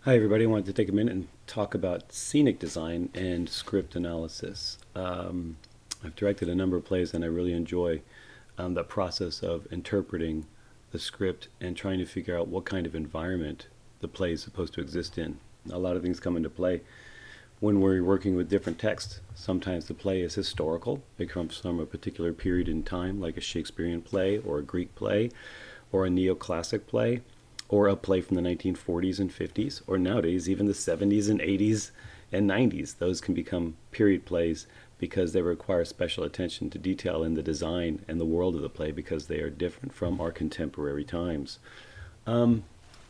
Hi, everybody. I wanted to take a minute and talk about scenic design and script analysis. I've directed a number of plays, and I really enjoy the process of interpreting the script and trying to figure out what kind of environment the play is supposed to exist in. A lot of things come into play when we're working with different texts. Sometimes the play is historical. It comes from a particular period in time, like a Shakespearean play or a Greek play or a neoclassic play, or a play from the 1940s and 50s, or nowadays even the 70s and 80s and 90s. Those can become period plays because they require special attention to detail in the design and the world of the play because they are different from our contemporary times. But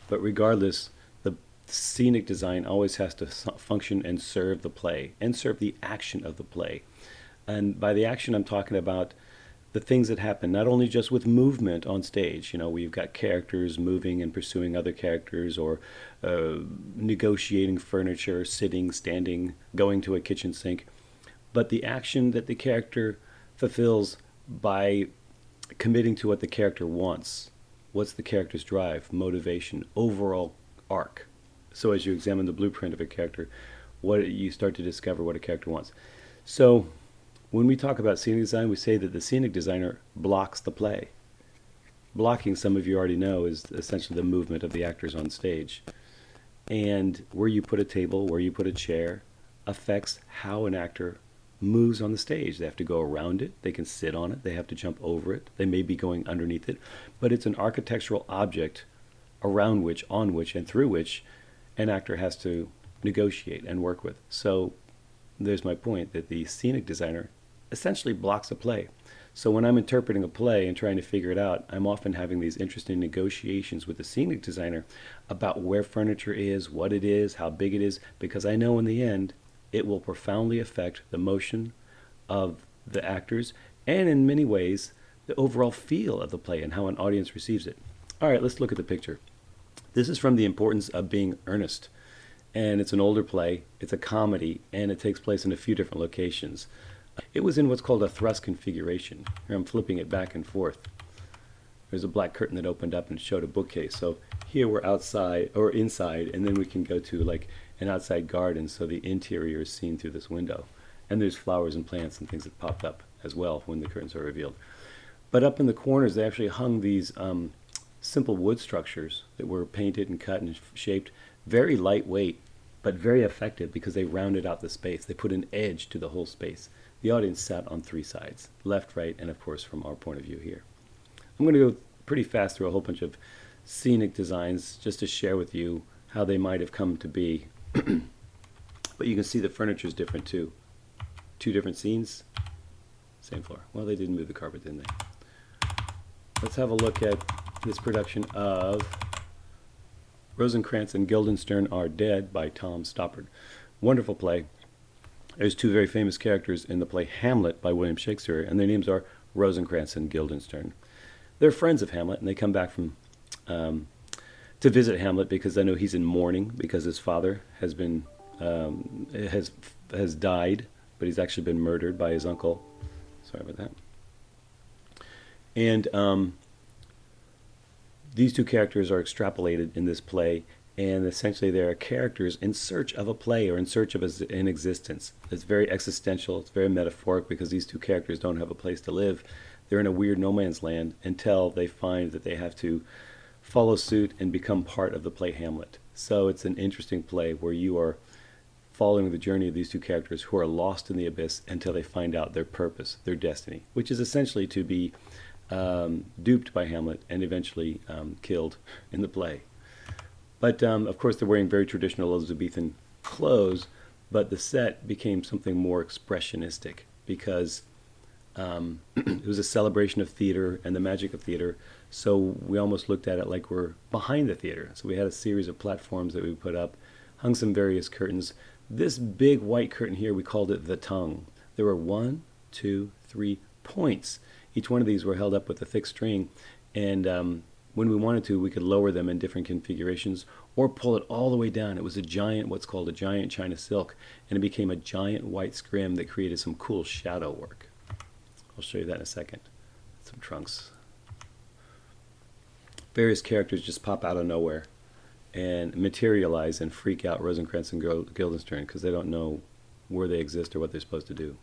regardless, the scenic design always has to function and serve the play and serve the action of the play. And by the action, I'm talking about the things that happen, not only just with movement on stage. You know, we've got characters moving and pursuing other characters, or negotiating furniture, sitting, standing, going to a kitchen sink, but the action that the character fulfills by committing to what the character wants. What's the character's drive, motivation, overall arc? So as you examine the blueprint of a character, what you start to discover what a character wants. So when we talk about scenic design, we say that the scenic designer blocks the play. Blocking, some of you already know, is essentially the movement of the actors on stage. And where you put a table, where you put a chair, affects how an actor moves on the stage. They have to go around it, they can sit on it, they have to jump over it, they may be going underneath it, but it's an architectural object around which, on which, and through which an actor has to negotiate and work with. So there's my point, that the scenic designer essentially blocks a play. So when I'm interpreting a play and trying to figure it out, I'm often having these interesting negotiations with the scenic designer about where furniture is, what it is, how big it is, because I know in the end it will profoundly affect the motion of the actors and in many ways the overall feel of the play and how an audience receives it. All right, let's look at the picture. This is from The Importance of Being Earnest, and it's an older play. It's a comedy, and it takes place in a few different locations. It was in what's called a thrust configuration. Here I'm flipping it back and forth. There's a black curtain that opened up and showed a bookcase. So here we're outside or inside, and then we can go to like an outside garden, so the interior is seen through this window. And there's flowers and plants and things that popped up as well when the curtains are revealed. But up in the corners, they actually hung these simple wood structures that were painted and cut and shaped, very lightweight, but very effective because they rounded out the space. They put an edge to the whole space. The audience sat on three sides, left, right, and of course from our point of view here. I'm going to go pretty fast through a whole bunch of scenic designs just to share with you how they might have come to be. But you can see the furniture is different too. Two different scenes, same floor. Well, they didn't move the carpet, didn't they? Let's have a look at this production of Rosencrantz and Guildenstern Are Dead by Tom Stoppard. Wonderful play. There's two very famous characters in the play Hamlet by William Shakespeare, and their names are Rosencrantz and Guildenstern. They're friends of Hamlet, and they come back from to visit Hamlet because they know he's in mourning because his father has been has died, but he's actually been murdered by his uncle. Sorry about that. And these two characters are extrapolated in this play, and essentially they are characters in search of a play or in search of an existence. It's very existential, it's very metaphoric because these two characters don't have a place to live. They're in a weird no man's land until they find that they have to follow suit and become part of the play Hamlet. So it's an interesting play where you are following the journey of these two characters who are lost in the abyss until they find out their purpose, their destiny, which is essentially to be duped by Hamlet and eventually killed in the play. But of course they're wearing very traditional Elizabethan clothes, but the set became something more expressionistic because it was a celebration of theater and the magic of theater, so we almost looked at it like we're behind the theater. So we had a series of platforms that we put up, hung some various curtains. This big white curtain here, we called it the tongue. There were 1, 2, 3 points. Each one of these were held up with a thick string, and when we wanted to, we could lower them in different configurations or pull it all the way down. It was a giant, what's called a giant China silk, and it became a giant white scrim that created some cool shadow work. I'll show you that in a second. Some trunks. Various characters just pop out of nowhere. and materialize and freak out Rosencrantz and Guildenstern because they don't know where they exist or what they're supposed to do.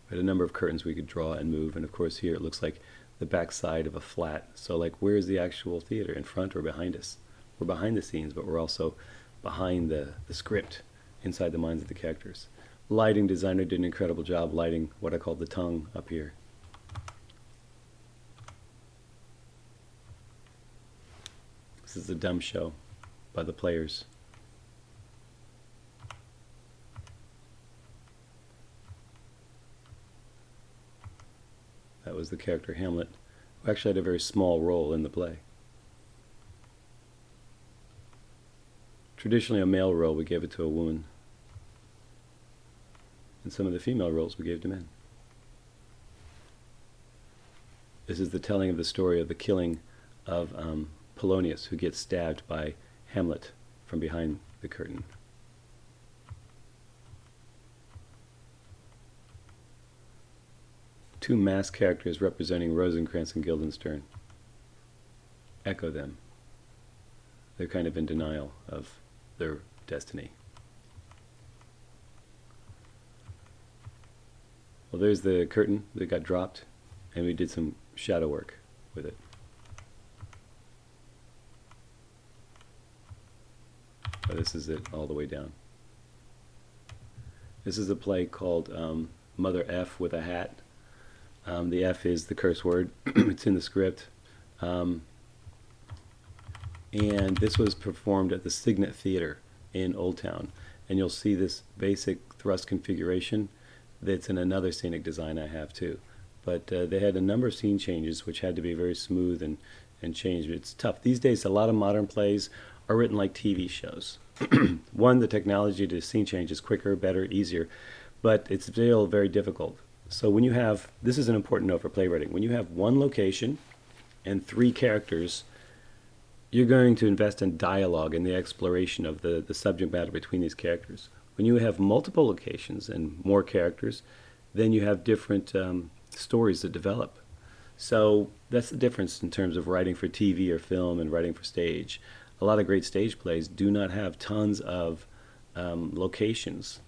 We had a number of curtains we could draw and move, and of course here it looks like the back side of a flat. So like, where's the actual theater, in front or behind us? We're behind the scenes, but we're also behind the script, inside the minds of the characters. Lighting designer did an incredible job lighting what I call the tongue up here. This is a dumb show by the players. That was the character Hamlet, who actually had a very small role in the play. Traditionally a male role, we gave it to a woman. And some of the female roles we gave to men. This is the telling of the story of the killing of Polonius, who gets stabbed by Hamlet from behind the curtain. Two masked characters representing Rosencrantz and Guildenstern echo them. They're kind of in denial of their destiny. Well, there's the curtain that got dropped, and we did some shadow work with it. So this is it all the way down. This is a play called Mother F with a Hat. The F is the curse word. It's in the script. And this was performed at the Scenic Theater in Old Town. And you'll see this basic thrust configuration that's in another scenic design I have too. But they had a number of scene changes which had to be very smooth and changed. It's tough. These days, a lot of modern plays are written like TV shows. One, the technology to scene change is quicker, better, easier, but it's still very difficult. So when you have, this is an important note for playwriting, when you have one location and three characters, you're going to invest in dialogue and the exploration of the subject matter between these characters. When you have multiple locations and more characters, then you have different stories that develop. So that's the difference in terms of writing for TV or film and writing for stage. A lot of great stage plays do not have tons of locations.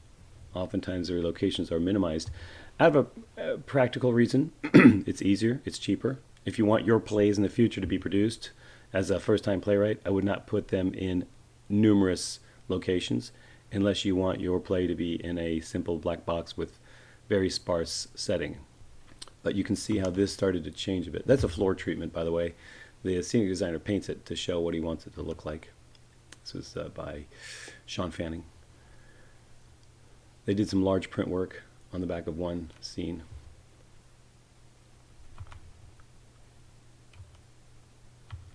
Oftentimes their locations are minimized. Out of a practical reason, it's easier, it's cheaper. If you want your plays in the future to be produced as a first-time playwright, I would not put them in numerous locations unless you want your play to be in a simple black box with very sparse setting. But you can see how this started to change a bit. That's a floor treatment, by the way. The scenic designer paints it to show what he wants it to look like. This was by Sean Fanning. They did some large print work on the back of one scene.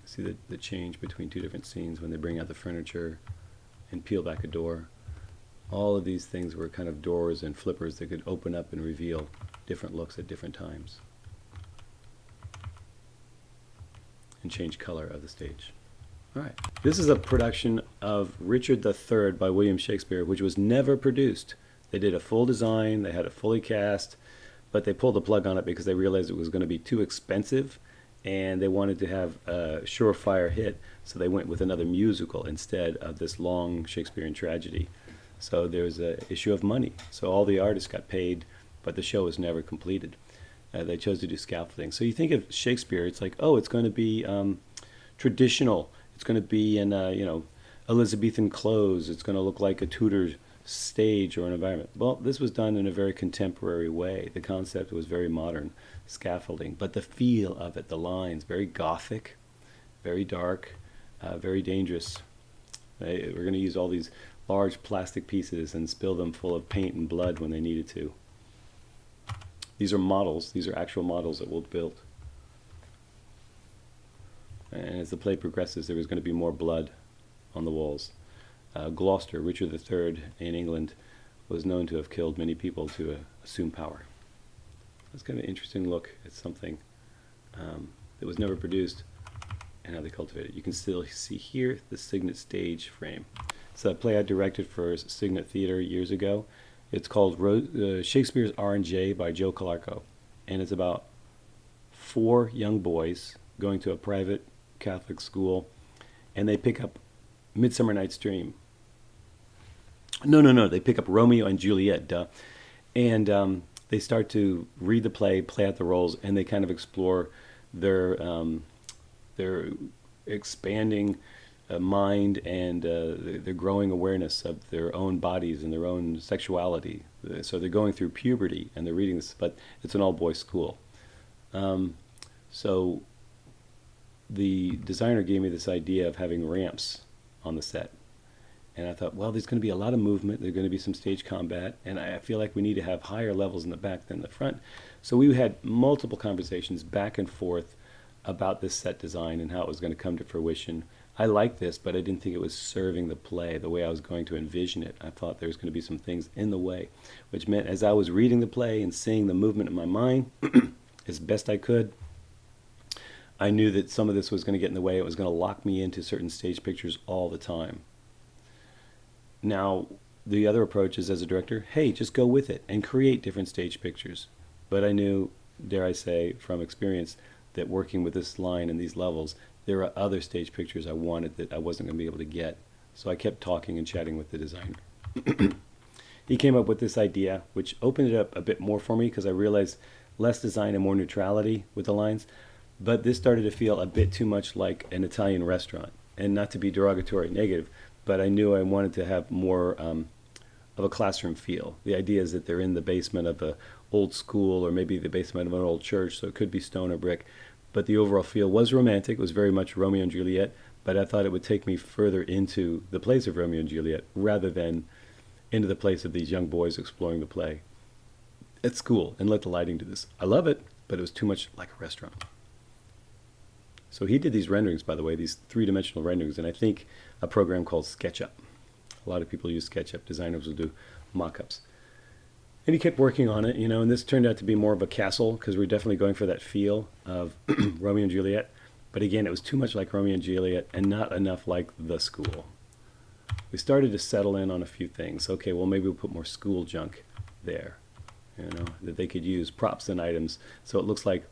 See the change between two different scenes when they bring out the furniture and peel back a door. All of these things were kind of doors and flippers that could open up and reveal different looks at different times and change color of the stage. All right. This is a production of Richard III by William Shakespeare, which was never produced. They did a full design, they had it fully cast, but they pulled the plug on it because they realized it was going to be too expensive and they wanted to have a surefire hit, so they went with another musical instead of this long Shakespearean tragedy. So there was an issue of money. So all the artists got paid, but the show was never completed. They chose to do scaffolding. So you think of Shakespeare, it's like, oh, it's going to be traditional. It's going to be in Elizabethan clothes. It's going to look like a Tudor stage or an environment. Well, this was done in a very contemporary way. The concept was very modern, scaffolding, but the feel of it, the lines, very gothic, very dark, very dangerous. We're going to use all these large plastic pieces and spill them full of paint and blood when they needed to. These are models. These are actual models that we'll build. And as the play progresses, there was going to be more blood on the walls. Gloucester, Richard III in England, was known to have killed many people to assume power. That's kind of an interesting look at something that was never produced and how they cultivated it. You can still see here the Signet stage frame. It's a play I directed for Signet Theater years ago. It's called Shakespeare's R&J by Joe Calarco, and it's about 4 young boys going to a private Catholic school, and they pick up Midsummer Night's Dream. No. They pick up Romeo and Juliet, duh. And they start to read the play, play out the roles, and they kind of explore their expanding mind and their growing awareness of their own bodies and their own sexuality. So they're going through puberty and they're reading this, but it's an all-boys school. So the designer gave me this idea of having ramps on the set. And I thought, well, there's going to be a lot of movement. There's going to be some stage combat. And I feel like we need to have higher levels in the back than the front. So we had multiple conversations back and forth about this set design and how it was going to come to fruition. I liked this, but I didn't think it was serving the play the way I was going to envision it. I thought there was going to be some things in the way, which meant as I was reading the play and seeing the movement in my mind as best I could, I knew that some of this was going to get in the way. It was going to lock me into certain stage pictures all the time. Now, the other approach is as a director, hey, just go with it and create different stage pictures. But I knew, dare I say, from experience, that working with this line and these levels, there are other stage pictures I wanted that I wasn't going to be able to get. So I kept talking and chatting with the designer. He came up with this idea, which opened it up a bit more for me because I realized less design and more neutrality with the lines. But this started to feel a bit too much like an Italian restaurant. And not to be derogatory, negative, but I knew I wanted to have more of a classroom feel. The idea is that they're in the basement of a old school or maybe the basement of an old church, so it could be stone or brick. But the overall feel was romantic. It was very much Romeo and Juliet, but I thought it would take me further into the place of Romeo and Juliet rather than into the place of these young boys exploring the play at school and let the lighting do this. I love it, but it was too much like a restaurant. So he did these renderings, by the way, these three-dimensional renderings, and I think a program called SketchUp. A lot of people use SketchUp. Designers will do mock-ups. And he kept working on it, and this turned out to be more of a castle because we're definitely going for that feel of Romeo and Juliet. But again, it was too much like Romeo and Juliet and not enough like the school. We started to settle in on a few things. Okay, well, maybe we'll put more school junk there, that they could use props and items so it looks like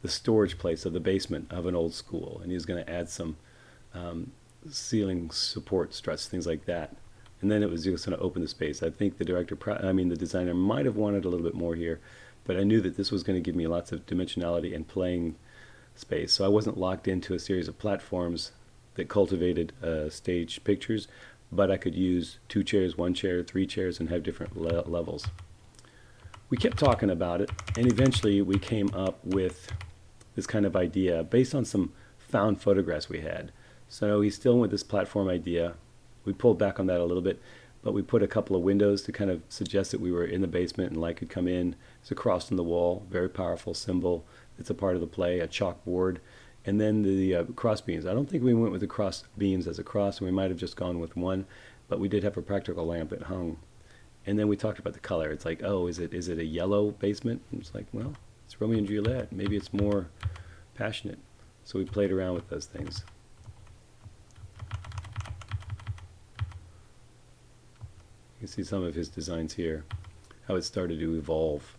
the storage place of the basement of an old school. And he was going to add some ceiling support struts, things like that. And then it was just going to open the space. I think the the designer might have wanted a little bit more here, but I knew that this was going to give me lots of dimensionality and playing space. So I wasn't locked into a series of platforms that cultivated stage pictures, but I could use 2 chairs, 1 chair, 3 chairs, and have different levels. We kept talking about it, and eventually we came up with this kind of idea based on some found photographs we had. So he still went with this platform idea. We pulled back on that a little bit, but we put a couple of windows to kind of suggest that we were in the basement and light could come in. It's a cross on the wall, very powerful symbol. It's a part of the play, a chalkboard. And then the cross beams. I don't think we went with the cross beams as a cross, and we might have just gone with one, but we did have a practical lamp that hung. And then we talked about the color. It's like, oh, is it a yellow basement? And it's like, well, it's Romeo and Juliet. Maybe it's more passionate. So we played around with those things. You can see some of his designs here, how it started to evolve.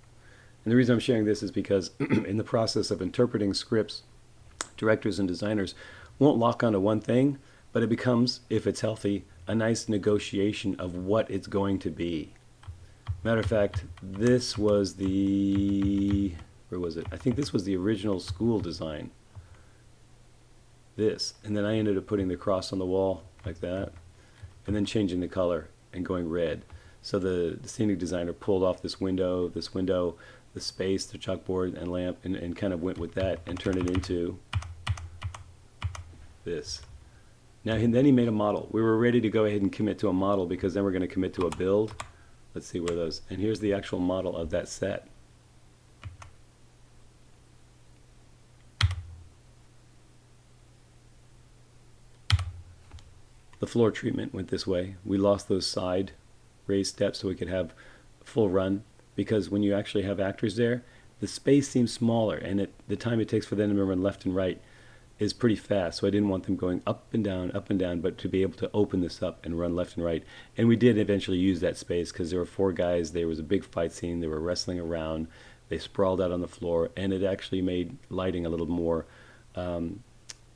And the reason I'm sharing this is because in the process of interpreting scripts, directors and designers won't lock onto one thing, but it becomes, if it's healthy, a nice negotiation of what it's going to be. Matter of fact, this was where was it? I think this was the original school design. This. And then I ended up putting the cross on the wall like that, and then changing the color and going red. So the scenic designer pulled off this window, the space, the chalkboard and lamp, and kind of went with that and turned it into this. Now, then he made a model. We were ready to go ahead and commit to a model because then we're going to commit to a build. Let's see where those, and here's the actual model of that set. The floor treatment went this way. We lost those side raised steps so we could have full run, because when you actually have actors there, the space seems smaller, and the time it takes for them to run left and right is pretty fast. So I didn't want them going up and down, but to be able to open this up and run left and right. And we did eventually use that space because there were 4 guys, there was a big fight scene, they were wrestling around, they sprawled out on the floor, and it actually made lighting a little more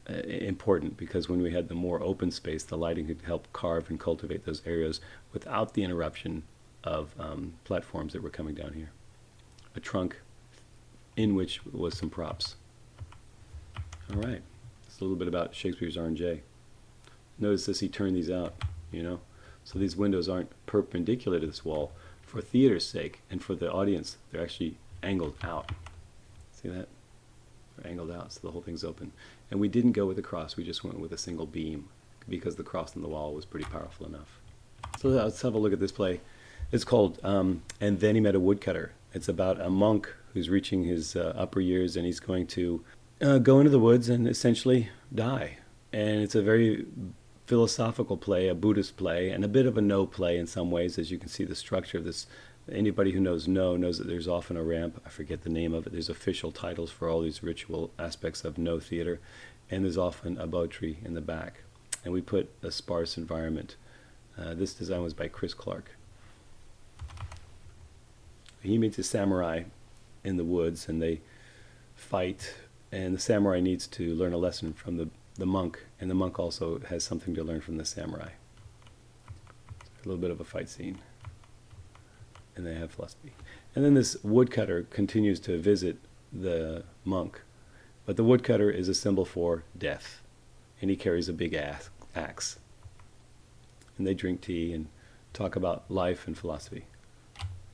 important, because when we had the more open space, the lighting could help carve and cultivate those areas without the interruption of platforms that were coming down here. A trunk in which was some props. All right, it's a little bit about Shakespeare's R&J. Notice as he turned these out, you know, so these windows aren't perpendicular to this wall for theater's sake, and for the audience, they're actually angled out. See that? They're angled out, so the whole thing's open. And we didn't go with a cross, we just went with a single beam, because the cross on the wall was pretty powerful enough. So let's have a look at this play. It's called And Then He Met a Woodcutter. It's about a monk who's reaching his upper years, and he's going to go into the woods and essentially die. And it's a very philosophical play, a Buddhist play, and a bit of a no play in some ways, as you can see the structure of this. Anybody who knows no knows that there's often a ramp. I forget the name of it. There's official titles for all these ritual aspects of no theater, and there's often a bow tree in the back. And we put a sparse environment. This design was by Chris Clark. He meets a samurai in the woods, and they fight, and the samurai needs to learn a lesson from the monk, and the monk also has something to learn from the samurai. A little bit of a fight scene. And they have philosophy. And then this woodcutter continues to visit the monk. But the woodcutter is a symbol for death. And he carries a big axe. And they drink tea and talk about life and philosophy.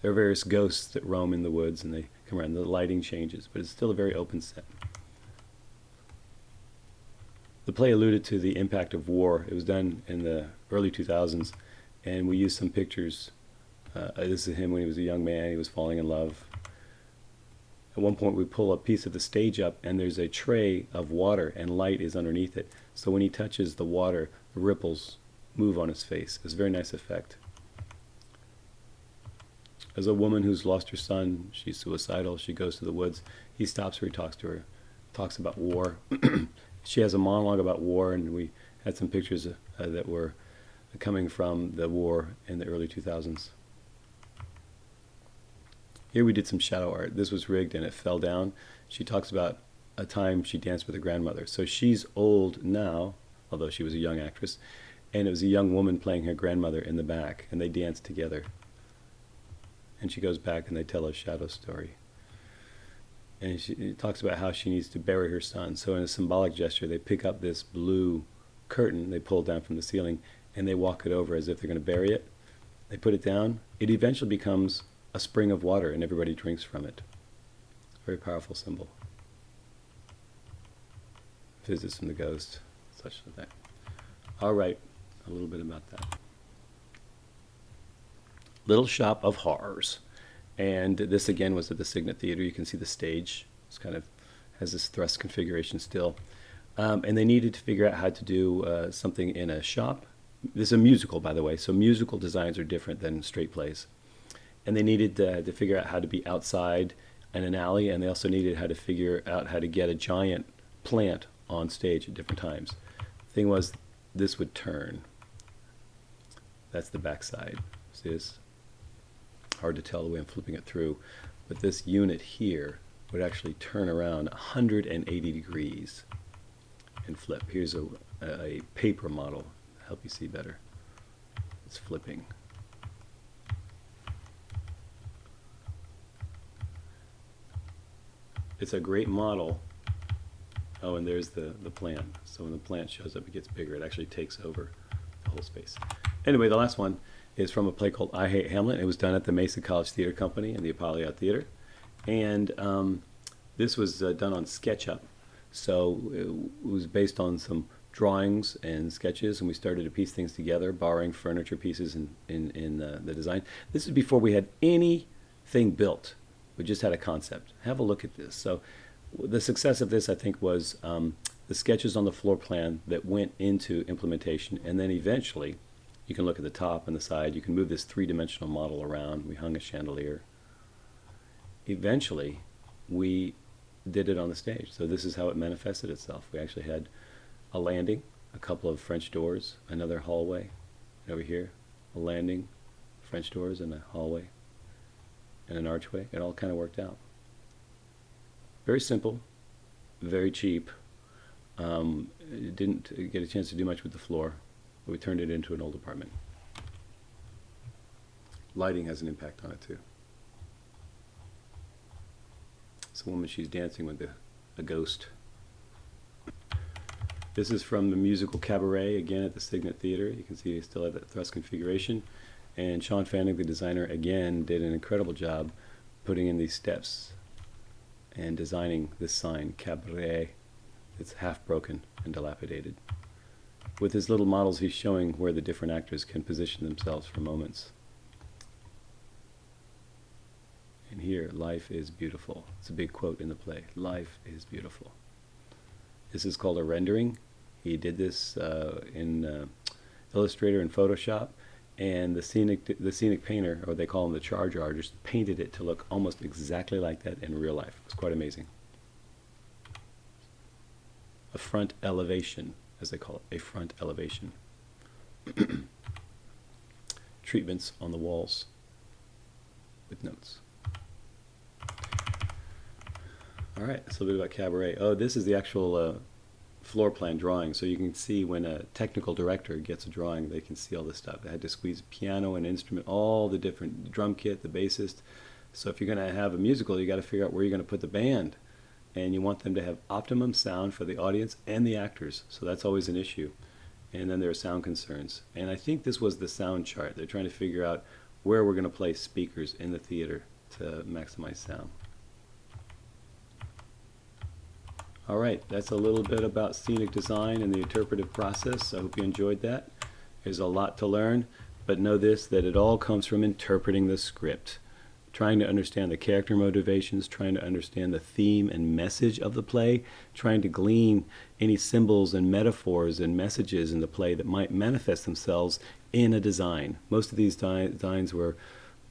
There are various ghosts that roam in the woods, and they come around. The lighting changes, but it's still a very open set. The play alluded to the impact of war. It was done in the early 2000s, and we used some pictures. This is him when he was a young man. He was falling in love. At one point, we pull a piece of the stage up, and there's a tray of water, and light is underneath it. So when he touches the water, the ripples move on his face. It's a very nice effect. As a woman who's lost her son, she's suicidal, she goes to the woods. He stops her, he talks to her, talks about war. She has a monologue about war, and we had some pictures that were coming from the war in the early 2000s. Here we did some shadow art. This was rigged and it fell down. She talks about a time she danced with her grandmother. So she's old now, although she was a young actress, and it was a young woman playing her grandmother in the back, and they danced together. And she goes back and they tell a shadow story. And she talks about how she needs to bury her son. So in a symbolic gesture, they pick up this blue curtain they pull down from the ceiling, and they walk it over as if they're going to bury it. They put it down. It eventually becomes a spring of water, and everybody drinks from it. Very powerful symbol. Visits from the ghost, such like that. All right, a little bit about that. Little Shop of Horrors. And this again was at the Signet Theater. You can see the stage. It's kind of has this thrust configuration still. And they needed to figure out how to do something in a shop. This is a musical, by the way, so musical designs are different than straight plays. And they needed to figure out how to be outside in an alley, and they also needed how to figure out how to get a giant plant on stage at different times. The thing was, this would turn. That's the backside. See this? Hard to tell the way I'm flipping it through, but this unit here would actually turn around 180 degrees and flip. Here's a paper model to help you see better. It's flipping. It's a great model. Oh, and there's the plant. So when the plant shows up, it gets bigger. It actually takes over the whole space. Anyway, the last one is from a play called I Hate Hamlet. It was done at the Mesa College Theater Company and the Apollo Theater. And this was done on SketchUp. So it was based on some drawings and sketches, and we started to piece things together, borrowing furniture pieces in the design. This is before we had anything built. We just had a concept. Have a look at this. So the success of this, I think, was the sketches on the floor plan that went into implementation, and then eventually you can look at the top and the side. You can move this three-dimensional model around. We hung a chandelier. Eventually, we did it on the stage. So this is how it manifested itself. We actually had a landing, a couple of French doors, another hallway, and over here, a landing, French doors, and a hallway, and an archway. It all kind of worked out. Very simple, very cheap, It didn't get a chance to do much with the floor, but we turned it into an old apartment. Lighting has an impact on it too. It's a woman, she's dancing with a ghost. This is from the musical Cabaret, again at the Scenic Theater. You can see they still have that thrust configuration. And Sean Fanning, the designer, again did an incredible job putting in these steps and designing this sign, Cabaret. It's half broken and dilapidated. With his little models, he's showing where the different actors can position themselves for moments. And here, life is beautiful. It's a big quote in the play. Life is beautiful. This is called a rendering. He did this in Illustrator and Photoshop, and the scenic painter, or they call him the charge artist, painted it to look almost exactly like that in real life. It's quite amazing. A front elevation, as they call it, a front elevation. Treatments on the walls with notes. All right, so a bit about Cabaret. Oh, this is the actual floor plan drawing. So you can see when a technical director gets a drawing, they can see all this stuff. They had to squeeze piano and instrument, all the different drum kit, the bassist. So if you're going to have a musical, you got to figure out where you're going to put the band. And you want them to have optimum sound for the audience and the actors. So that's always an issue. And then there are sound concerns. And I think this was the sound chart. They're trying to figure out where we're going to place speakers in the theater to maximize sound. All right, that's a little bit about scenic design and the interpretive process. I hope you enjoyed that. There's a lot to learn, but know this, that it all comes from interpreting the script, trying to understand the character motivations, trying to understand the theme and message of the play, trying to glean any symbols and metaphors and messages in the play that might manifest themselves in a design. Most of these designs were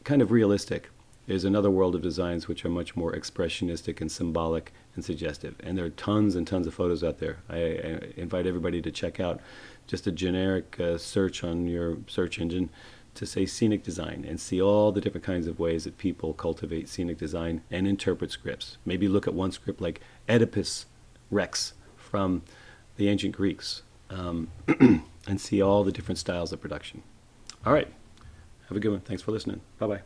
kind of realistic. There's another world of designs which are much more expressionistic and symbolic and suggestive. And there are tons and tons of photos out there. I invite everybody to check out just a generic search on your search engine to say scenic design and see all the different kinds of ways that people cultivate scenic design and interpret scripts. Maybe look at one script like Oedipus Rex from the ancient Greeks and see all the different styles of production. All right. Have a good one. Thanks for listening. Bye-bye.